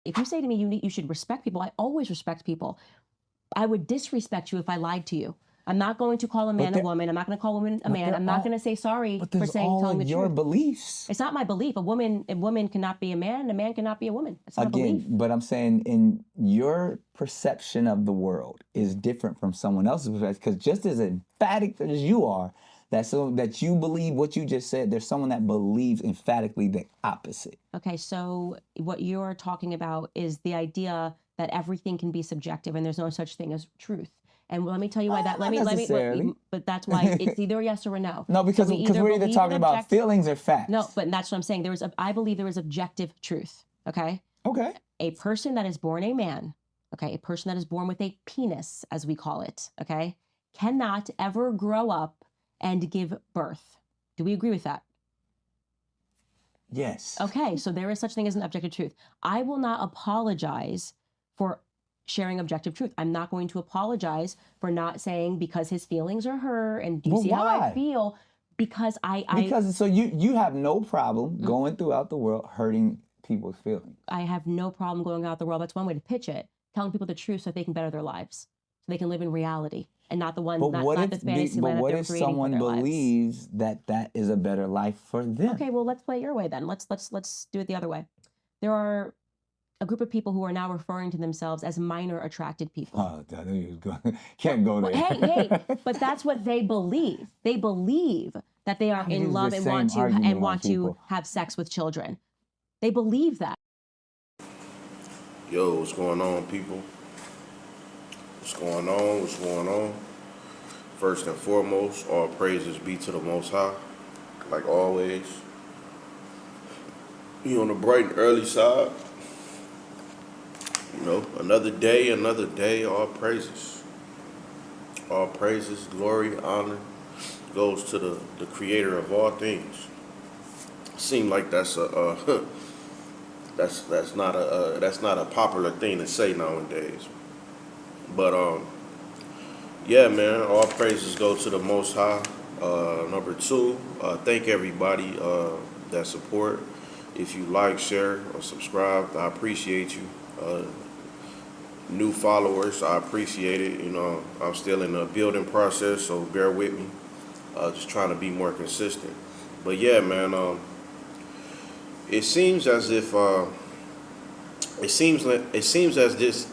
If you say to me you should respect people, I always respect people. I would disrespect you if I lied to you. I'm not going to call a man a woman. I'm not going to call a woman a man. I'm not going to say sorry for telling the your truth. Beliefs. It's not my belief. A woman cannot be a man, and a man cannot be a woman. It's not a belief. But I'm saying in your perception of the world is different from someone else's, because just as emphatic as you are, that you believe what you just said, there's someone that believes emphatically the opposite. Okay, so what you're talking about is the idea that everything can be subjective and there's no such thing as truth. And let me tell you why that. But that's why it's either yes or a no. No, because we're either talking about feelings or facts. No, but that's what I'm saying. I believe there is objective truth. Okay. Okay. A person that is born a man, okay, a person that is born with a penis, as we call it, okay, cannot ever grow up and give birth. Do we agree with that? Yes. Okay, so there is such thing as an objective truth. I will not apologize for sharing objective truth. I'm not going to apologize for not saying because his feelings are hurt and do you see how I feel? Because so you have no problem going throughout the world hurting people's feelings. I have no problem going out the world. That's one way to pitch it. Telling people the truth so they can better their lives. So they can live in reality and not the fantasy land that they're creating for their lives. But what if someone believes that is a better life for them? Okay, well, let's play it your way then. Let's do it the other way. There are a group of people who are now referring to themselves as minor attracted people. Oh, I knew you was going. Can't go there. Hey, but that's what they believe. They believe that they are in love and want to have sex with children. They believe that. Yo, what's going on, people? What's going on? What's going on? First and foremost, all praises be to the Most High, like always. You on the bright and early side. You know, another day, all praises. All praises, glory, honor goes to the creator of all things. Seem like that's that's not a popular thing to say nowadays. But yeah, man, all praises go to the Most High. Number two, thank everybody that support. If you like, share, or subscribe, I appreciate you. New followers, I appreciate it. You know, I'm still in the building process, so bear with me. Just trying to be more consistent. But yeah, man, it seems as if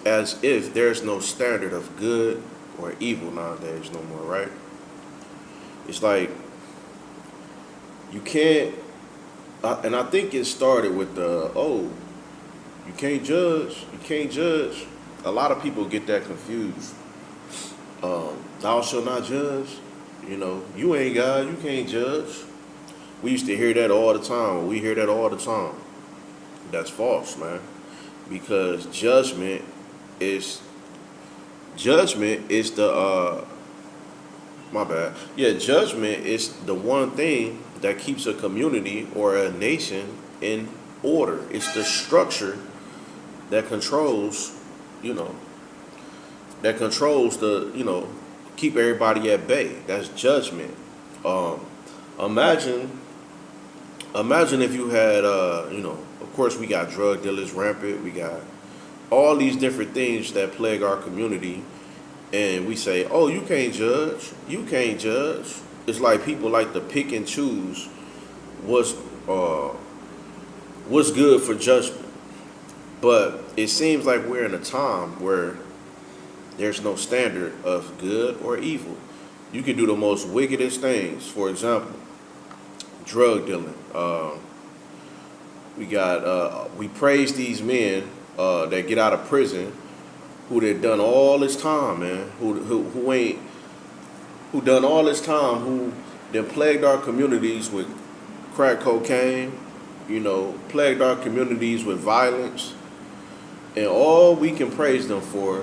as if there's no standard of good or evil nowadays no more, right? It's like you can't, and I think it started with you can't judge. A lot of people get that confused. Thou shalt not judge. You know, you ain't God, you can't judge. We used to hear that all the time. We hear that all the time. That's false, man. Because judgment is the my bad. Yeah, judgment is the one thing that keeps a community or a nation in order. It's the structure that controls, keep everybody at bay. That's judgment. Imagine if you had, of course we got drug dealers rampant. We got all these different things that plague our community. And we say, oh, you can't judge. You can't judge. It's like people like to pick and choose what's good for judgment. But it seems like we're in a time where there's no standard of good or evil. You can do the most wickedest things. For example, drug dealing. We praise these men that get out of prison who done done all this time, man. Who done all this time, who done plagued our communities with crack cocaine, plagued our communities with violence. And all we can praise them for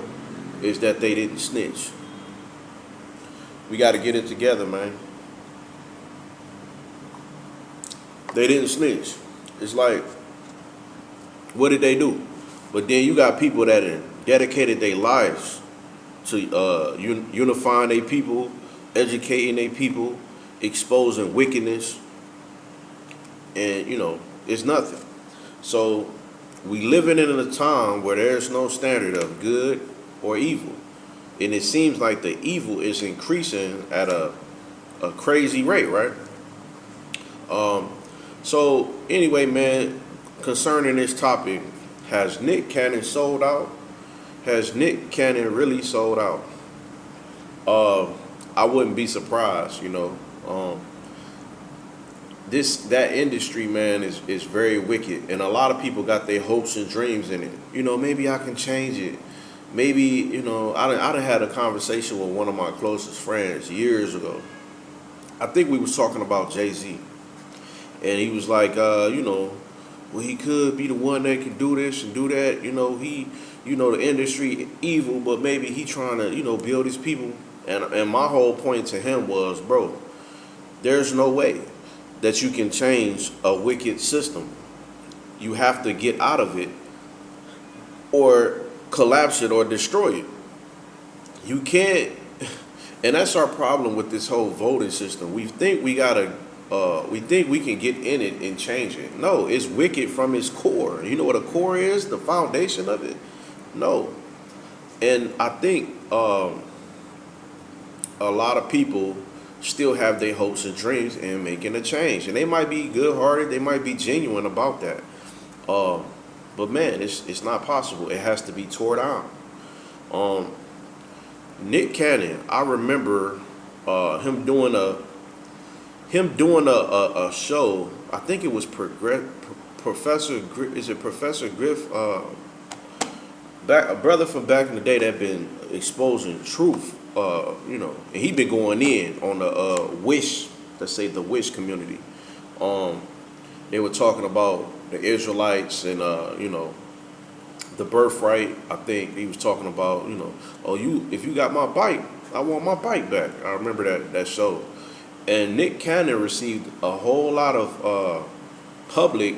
is that they didn't snitch. We got to get it together, man. They didn't snitch. It's like, what did they do? But then you got people that have dedicated their lives to unifying their people, educating their people, exposing wickedness, and it's nothing. So we living in a time where there's no standard of good or evil, and it seems like the evil is increasing at a crazy rate, right? So anyway, man, concerning this topic, has Nick Cannon sold out? Has Nick Cannon really sold out? I wouldn't be surprised, you know. That industry, man, is very wicked, and a lot of people got their hopes and dreams in it. You know, maybe I can change it. Maybe, you know, I done had a conversation with one of my closest friends years ago. I think we was talking about Jay-Z, and he was like, you know, well, he could be the one that can do this and do that. You know, the industry evil, but maybe he trying to, you know, build his people. And my whole point to him was, bro, there's no way that you can change a wicked system. You have to get out of it or collapse it or destroy it. You can't, and that's our problem with this whole voting system. We think we can get in it and change it. No, it's wicked from its core. You know what a core is? The foundation of it? No. And I think a lot of people still have their hopes and dreams in making a change. And they might be good-hearted. They might be genuine about that. But, man, it's not possible. It has to be tore down. Nick Cannon, I remember him doing a show. I think it was Professor Griff, a brother from back in the day that been exposing truth. You know, and he been going in on the Wish, let's say the Wish community. They were talking about the Israelites and you know, the birthright. I think he was talking about, you know, if you got my bike, I want my bike back. I remember that show. And Nick Cannon received a whole lot of public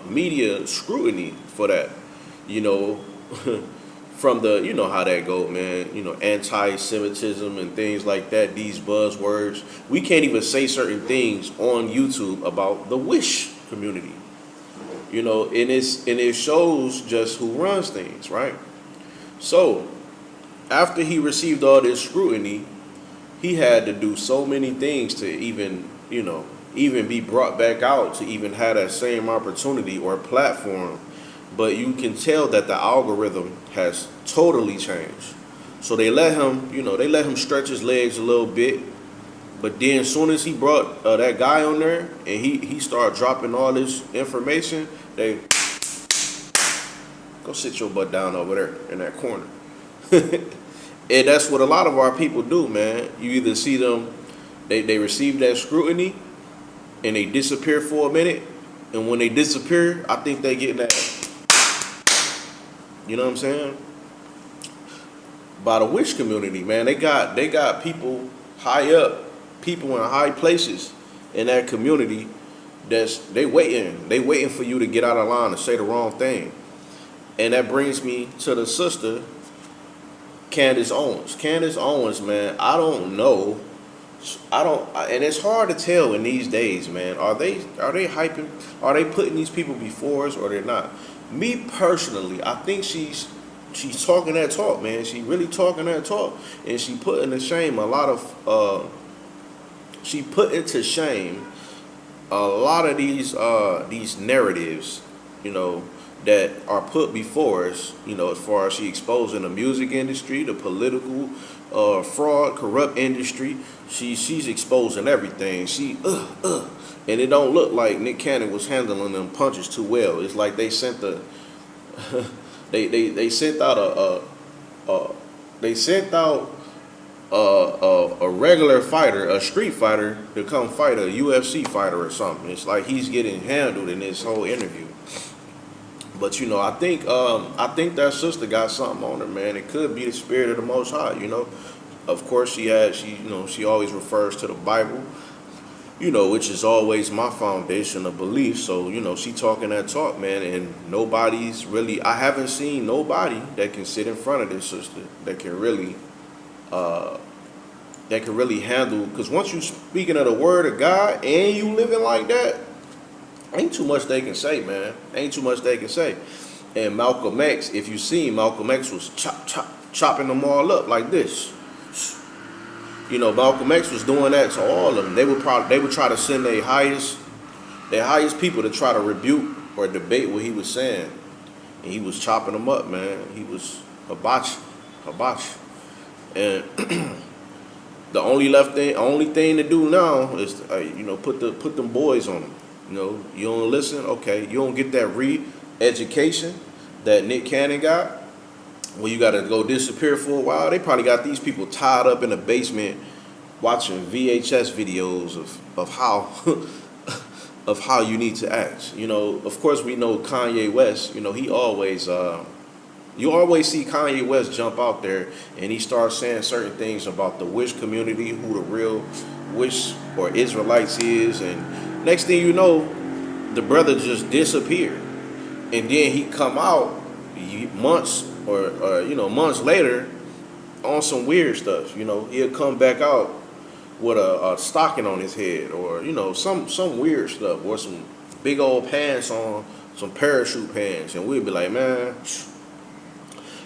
media scrutiny for that, you know, from the, you know how that go, man, you know, anti-Semitism and things like that, these buzzwords. We can't even say certain things on YouTube about the Wish community, you know, and it shows just who runs things, right? So after he received all this scrutiny, he had to do so many things to even, you know, even be brought back out, to even have that same opportunity or platform. But you can tell that the algorithm has totally changed. So they let him stretch his legs a little bit. But then as soon as he brought that guy on there and he started dropping all this information, they go sit your butt down over there in that corner. And that's what a lot of our people do, man. You either see them, they receive that scrutiny and they disappear for a minute. And when they disappear, I think they get that, you know what I'm saying? By the Wish community, man. They got people high up, people in high places in that community they waiting for you to get out of line and say the wrong thing. And that brings me to the sister, Candace Owens. Candace Owens, man, I don't know. And it's hard to tell in these days, man. Are they hyping? Are they putting these people before us or they're not? Me personally, I think she's talking that talk, man. She really talking that talk, and she put into shame a lot of these narratives, you know, that are put before us, you know, as far as she exposing the music industry, the political fraud, corrupt industry. She's exposing everything. And it don't look like Nick Cannon was handling them punches too well. It's like they sent they sent out a regular fighter, a street fighter, to come fight a UFC fighter or something. It's like he's getting handled in this whole interview. But, you know, I think that sister got something on her, man. It could be the spirit of the Most High, you know. Of course, she always refers to the Bible, you know, which is always my foundation of belief. So, you know, she talking that talk, man, and I haven't seen nobody that can sit in front of this sister that can really handle, because once you speaking of the word of God and you living like that, ain't too much they can say, man. Ain't too much they can say. And Malcolm X, if you see, Malcolm X was chopping them all up like this. You know, Malcolm X was doing that to all of them. They would try to send their highest people to try to rebuke or debate what he was saying, and he was chopping them up, man. He was hibachi, and the only thing to do now is you know, put them boys on them. You know, you don't listen, okay? You don't get that re-education that Nick Cannon got. Well, you got to go disappear for a while. They probably got these people tied up in the basement watching VHS videos of how of how you need to act. You know, of course we know Kanye West. You know, he always you always see Kanye West jump out there and he starts saying certain things about the Wish community, who the real Wish or Israelites is, and next thing you know, the brother just disappeared, and then he come out months or you know, months later on some weird stuff. You know, he'll come back out with a stocking on his head, or you know, some weird stuff, or some big old pants on, some parachute pants, and we'll be like, man,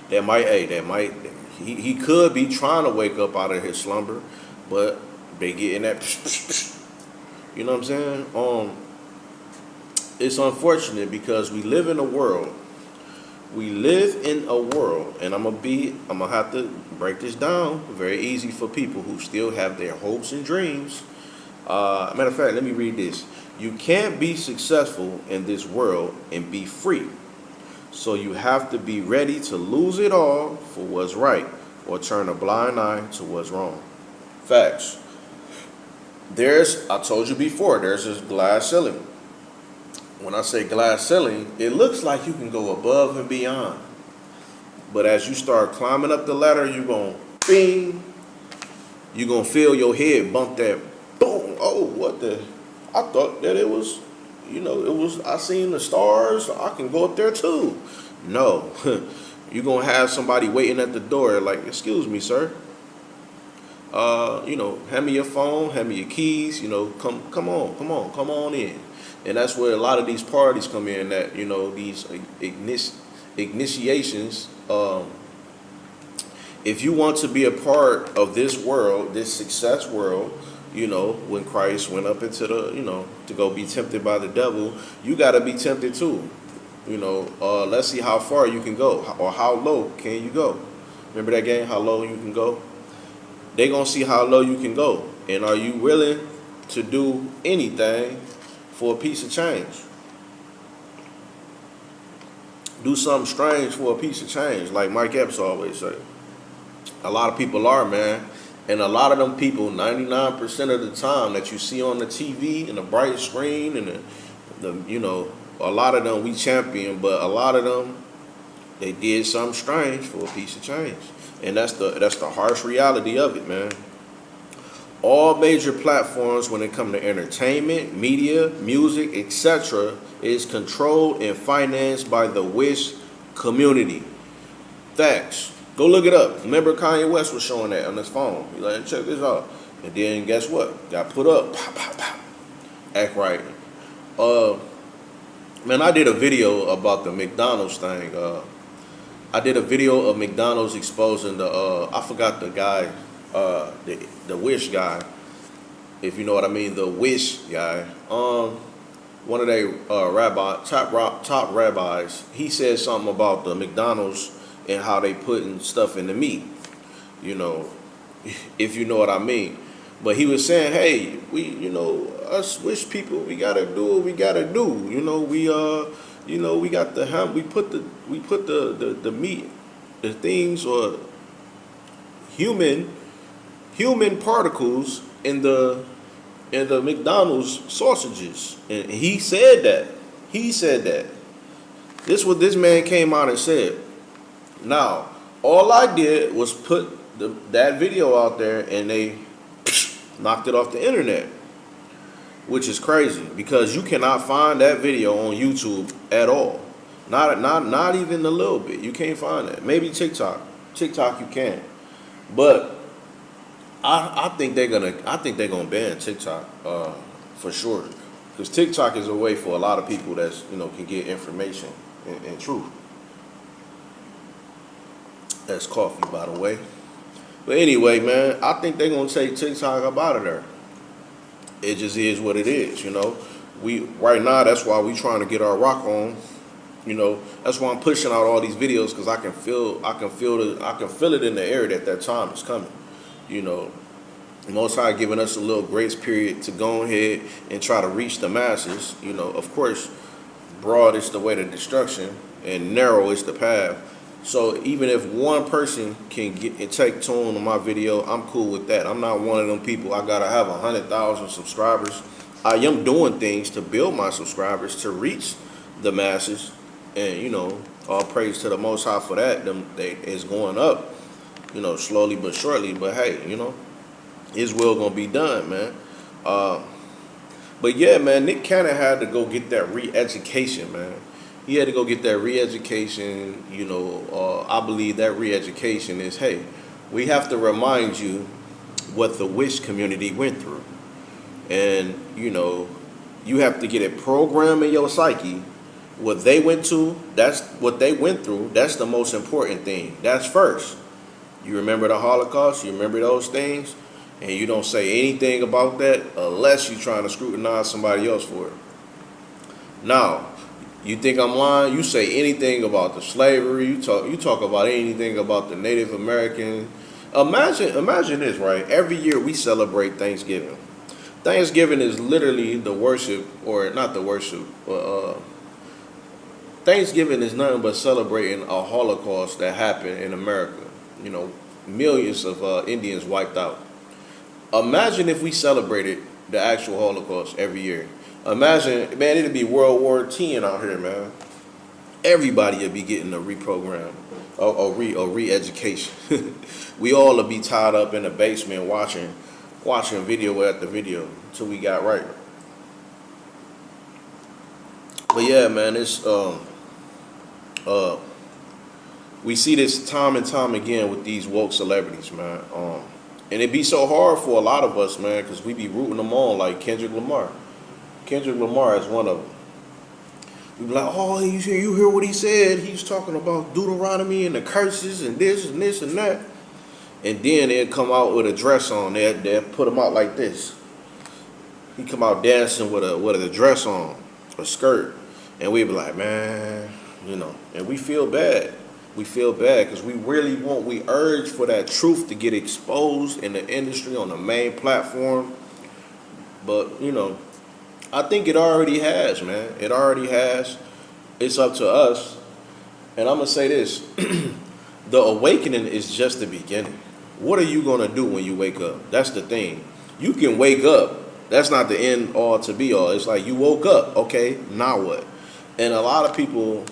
he could be trying to wake up out of his slumber, but they getting that, you know what I'm saying? It's unfortunate because we live in a world. And I'm gonna have to break this down very easy for people who still have their hopes and dreams. Matter of fact, let me read this. You can't be successful in this world and be free. So you have to be ready to lose it all for what's right, or turn a blind eye to what's wrong. Facts. I told you before, there's this glass ceiling. When I say glass ceiling, it looks like you can go above and beyond. But as you start climbing up the ladder, you're going to bing. You're going to feel your head bump that boom. Oh, what the? I thought that it was, you know, I seen the stars. I can go up there too. No. You're going to have somebody waiting at the door like, excuse me, sir. You know, hand me your phone, hand me your keys, you know, come on in. And that's where a lot of these parties come in, that, you know, these initiations. If you want to be a part of this world, this success world, you know, when Christ went up into the, you know, to go be tempted by the devil, you got to be tempted too. You know, let's see how far you can go, or how low can you go. Remember that game, How Low You Can Go? They going to see how low you can go. And are you willing to do anything for a piece of change? Do something strange for a piece of change, like Mike Epps always say. A lot of people are, man. And a lot of them people, 99% of the time that you see on the TV and the bright screen and the you know, a lot of them we champion, but a lot of them, they did something strange for a piece of change. And that's the harsh reality of it, man. All major platforms, when it comes to entertainment, media, music, etc., is controlled and financed by the Wish community. Facts. Go look it up. Remember Kanye West was showing that on his phone. He's like, check this out. And then guess what? Got put up. Pop, pop, pop. Act right. Man, I did a video about the McDonald's thing. I did a video of McDonald's exposing I forgot the guy, the Wish guy, if you know what I mean, the Wish guy. One of their top rabbis, he said something about the McDonald's and how they putting stuff in the meat, you know, if you know what I mean. But he was saying, hey, we, you know, us Wish people, we gotta do what we gotta do. You know, you know, we got the ham. We put the meat, the things, or human particles in the McDonald's sausages, and he said that. This is what this man came out and said. Now, all I did was put that video out there, and they knocked it off the internet, which is crazy because you cannot find that video on YouTube at all. Not even a little bit. You can't find that. Maybe TikTok you can, but I think they're gonna ban TikTok for sure, because TikTok is a way for a lot of people that's, you know, can get information and truth. That's coffee, by the way. But anyway, man, I think they're gonna take TikTok up out of there. It just is what it is, you know. We right now, that's why we trying to get our rock on. You know, that's why I'm pushing out all these videos because I can feel it in the air that time is coming. You know, Most High giving us a little grace period to go ahead and try to reach the masses. You know, of course, broad is the way to destruction and narrow is the path. So even if one person can get and take tune on my video, I'm cool with that. I'm not one of them people. I gotta have 100,000 subscribers. I am doing things to build my subscribers to reach the masses, and you know, all praise to the Most High for that. It's going up, you know, slowly but surely. But hey, you know, His will gonna be done, man. But yeah, man, Nick Cannon had to go get that re-education, man. He had to go get that re-education. You know, I believe that re-education is, hey, we have to remind you what the Wish community went through. And, you know, you have to get a program in your psyche. What they went to, that's what they went through. That's the most important thing. That's first. You remember the Holocaust, you remember those things, and you don't say anything about that unless you're trying to scrutinize somebody else for it. Now, you think I'm lying? You say anything about the slavery, you talk about anything about the Native American. Imagine this, right? Every year we celebrate Thanksgiving. Thanksgiving is literally the worship, or not the worship, but Thanksgiving is nothing but celebrating a Holocaust that happened in America. You know, millions of Indians wiped out. Imagine if we celebrated the actual Holocaust every year. Imagine, man, it'd be World War X out here, man. Everybody would be getting a reprogram, a re-education. We all would be tied up in the basement watching video after video until we got right. But yeah, man, it's we see this time and time again with these woke celebrities, man. And it be so hard for a lot of us, man, because we be rooting them on, like Kendrick Lamar. Kendrick Lamar is one of them. We be like, oh, you hear what he said? He's talking about Deuteronomy and the curses and this and this and that. And then they'd come out with a dress on. They'd put him out like this. He come out dancing with a dress on, a skirt. And we'd be like, man, you know. And we feel bad. We feel bad because we urge for that truth to get exposed in the industry on the main platform. But, you know, I think it already has, man. It already has. It's up to us. And I'm going to say this. The awakening is just the beginning. What are you going to do when you wake up? That's the thing. You can wake up. That's not the end all to be all. It's like you woke up. Okay, now what? And a lot of people,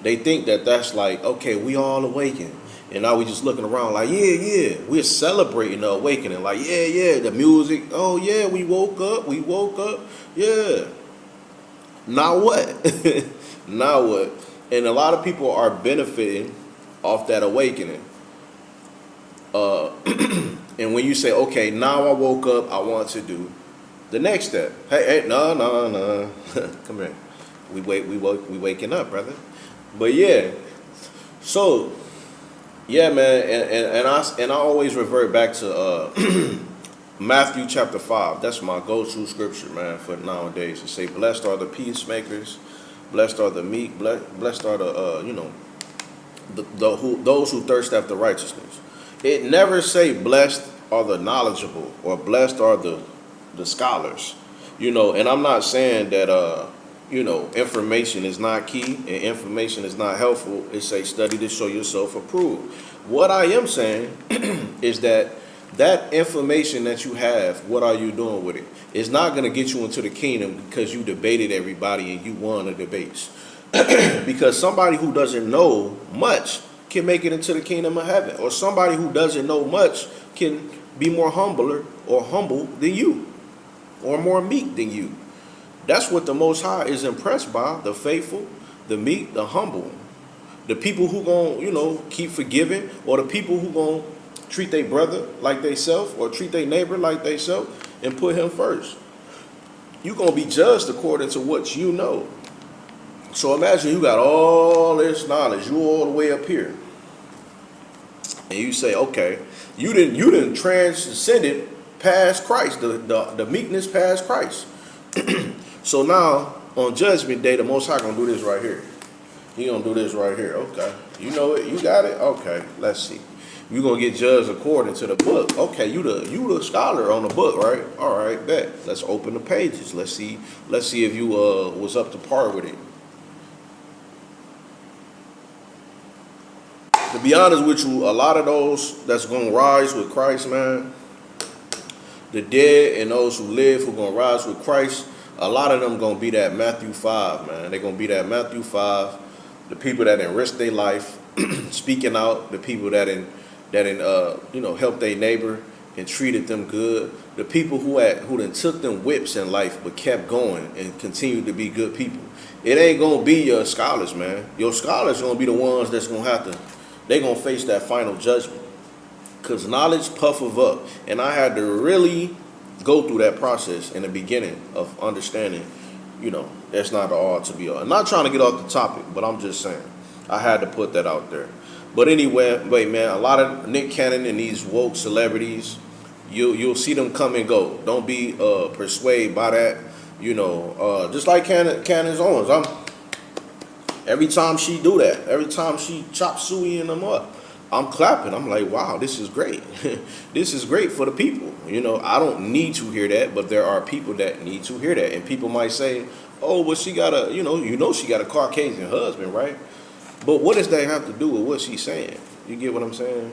they think that that's like, okay, we all awakened. And now we just looking around like, yeah, we're celebrating the awakening. Like, yeah, the music. Oh, yeah, we woke up. Yeah. Now what? Now what? And a lot of people are benefiting off that awakening. And when you say, okay, now I woke up, I want to do the next step. Hey, no. Come here. We waking up, brother. But yeah. So, yeah, man, and I always revert back to Matthew chapter 5. That's my go-to scripture, man, for nowadays. It say, blessed are the peacemakers, blessed are the meek, blessed are the those who thirst after righteousness. It never say blessed are the knowledgeable or blessed are the scholars. You know, and I'm not saying that you know, information is not key and information is not helpful. It say study to show yourself approved. What I am saying is that information that you have, what are you doing with it? It's not going to get you into the kingdom because you debated everybody and you won the debates. Because somebody who doesn't know much can make it into the kingdom of heaven. Or somebody who doesn't know much can be more humble than you. Or more meek than you. That's what the Most High is impressed by, the faithful, the meek, the humble. The people who gonna, you know, keep forgiving, or the people who gonna treat their brother like they self, or treat their neighbor like they self, and put him first. You're gonna be judged according to what you know. So imagine you got all this knowledge, you all the way up here. and you say, okay, you didn't transcended past Christ, the meekness past Christ. So now on Judgment Day, the Most High gonna do this right here. He gonna do this right here. Okay, you know it. You got it. Okay, let's see. You gonna get judged according to the book. Okay, you the scholar on the book, right? All right, bet. Let's open the pages. Let's see if you was up to par with it. To be honest with you, a lot of those that's gonna rise with Christ, man, the dead and those who live who gonna rise with Christ, a lot of them gonna be that Matthew 5, man. They gonna be that Matthew 5. The people that risk their life, speaking out. The people that help their neighbor and treated them good. The people who done took them whips in life but kept going and continued to be good people. It ain't gonna be your scholars, man. Your scholars gonna be the ones that's gonna have to. They gonna face that final judgment. Cause knowledge puffeth up, and I had to really go through that process in the beginning of understanding. That's not all to be all. I'm not trying to get off the topic, but I'm just saying I had to put that out there. But anyway, wait, man, a lot of Nick Cannon and these woke celebrities, you'll see them come and go. Don't be persuaded by that. Just like Candace Owens. Every time she do that, every time she chops Suey and them up, I'm clapping. I'm like, wow, this is great. This is great for the people. I don't need to hear that, but there are people that need to hear that. And people might say, oh, well, she got she got a Caucasian husband, right? But what does that have to do with what she's saying? You get what I'm saying?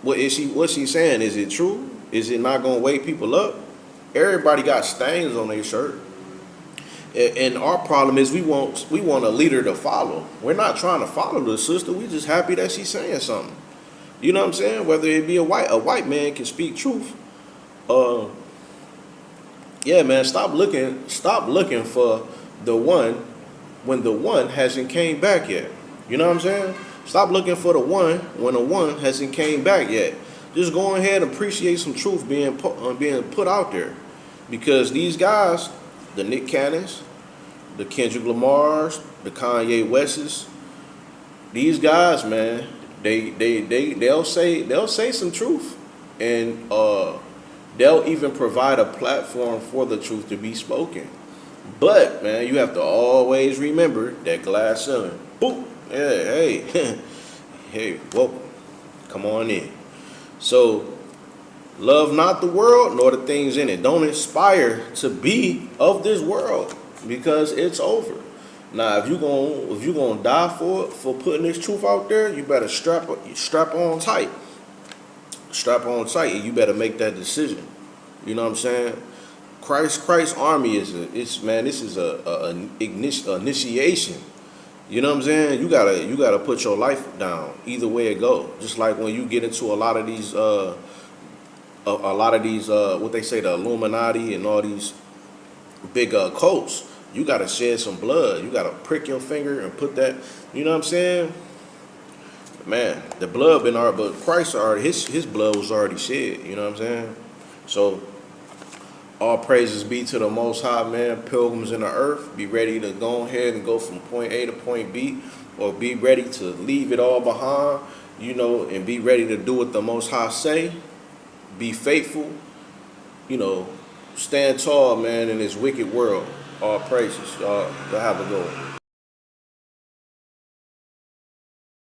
What she's saying, is it true? Is it not going to wake people up? Everybody got stains on their shirt. And our problem is we want a leader to follow. We're not trying to follow the sister. We're just happy that she's saying something. You know what I'm saying? Whether it be a white man can speak truth. Yeah, man, stop looking for the one when the one hasn't came back yet. You know what I'm saying? Stop looking for the one when the one hasn't came back yet. Just go ahead and appreciate some truth being put out there. Because these guys, the Nick Cannons, the Kendrick Lamars, the Kanye Wests, these guys, man, they'll say some truth, and they'll even provide a platform for the truth to be spoken. But man, you have to always remember that glass ceiling. Boom. Hey, hey, welcome. Come on in. So, love not the world nor the things in it. Don't aspire to be of this world, because it's over. Now, if you gonna die for putting this truth out there, you better strap on tight. Strap on tight, and you better make that decision. You know what I'm saying? Christ's army this is a initiation. You know what I'm saying? You gotta put your life down either way it go. Just like when you get into a lot of these what they say, the Illuminati and all these big cults, you gotta shed some blood. You gotta prick your finger and put that. You know what I'm saying? Man, the blood been already, but Christ already his blood was already shed. You know what I'm saying? So all praises be to the Most High, man. Pilgrims in the earth, be ready to go ahead and go from point A to point B, or be ready to leave it all behind, and be ready to do what the Most High say. Be faithful, stand tall, man, in this wicked world. All praises, y'all. Have a good one.